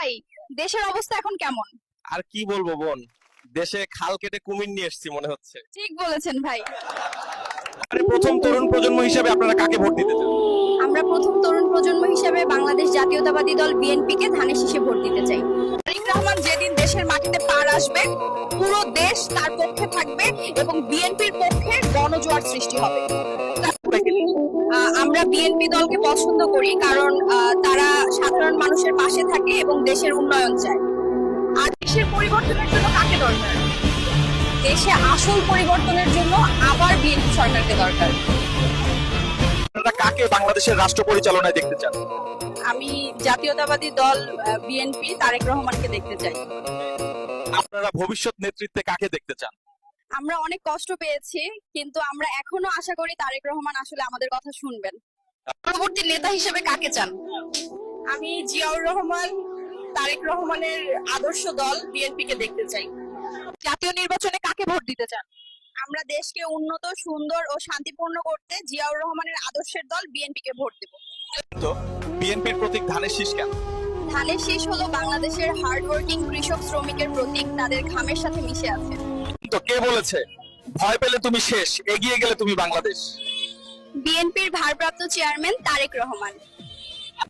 ভাই, দেশের অবস্থা এখন কেমন? আর কি বলবো বোন, দেশে খাল কেটে কুমির নিয়ে এসেছি মনে হচ্ছে। ঠিক বলেছেন ভাই। আরে প্রথম তরুণ প্রজন্ম হিসেবে আপনারা কাকে ভোট দিতে চান? আমরা প্রথম তরুণ প্রজন্ম হিসেবে বাংলাদেশ জাতীয়তাবাদী দল বিএনপি কে ধানের শীষে ভোট দিতে চাই। তারেক রহমান যেদিন দেশের মাটিতে পা রাখবে, পুরো দেশ তার পক্ষে থাকবে এবং বিএনপির পক্ষে গণজোয়ার সৃষ্টি হবে। আমরা বিএনপি দলকে পছন্দ করি কারণ তারা সাধারণ মানুষের পাশে থাকে এবং দেশের উন্নয়ন চায়। আর দেশের পরিবর্তনের জন্য কাকে দরকার? দেশে আসল পরিবর্তনের জন্য আবার বিএনপি সরকারকে দরকার। আপনারা কাকে বাংলাদেশের রাষ্ট্র পরিচালনায় দেখতে চান? আমি জাতীয়তাবাদী দল বিএনপি তারেক রহমানকে দেখতে চাই। আপনারা ভবিষ্যৎ নেতৃত্বে কাকে দেখতে চান? আমরা অনেক কষ্ট পেয়েছি, কিন্তু আমরা এখনো আশা করি তারেক রহমান আসলে আমাদের কথা শুনবেন। পরবর্তী নেতা হিসেবে কাকে চান? আমি জিয়াউর রহমান, তারেক রহমানের আদর্শ দল বিএনপি কে দেখতে চাই। জাতীয় নির্বাচনে কাকে ভোট দিতে চান? আমরা দেশকে উন্নত, সুন্দর ও শান্তিপূর্ণ করতে জিয়াউর রহমানের আদর্শের দল বিএনপি কে ভোট দেব। তো বিএনপির প্রতীক ধানের শীষ কেন? ধানের শীষ হলো বাংলাদেশের হার্ড ওয়ার্কিং কৃষক শ্রমিকের প্রতীক, তাদের ঘামের সাথে মিশে আছে। তো কে বলেছে ভয় পেলে তুমি শেষ, এগিয়ে গেলে তুমি বাংলাদেশ? বিএনপির ভারপ্রাপ্ত চেয়ারম্যান তারেক রহমান।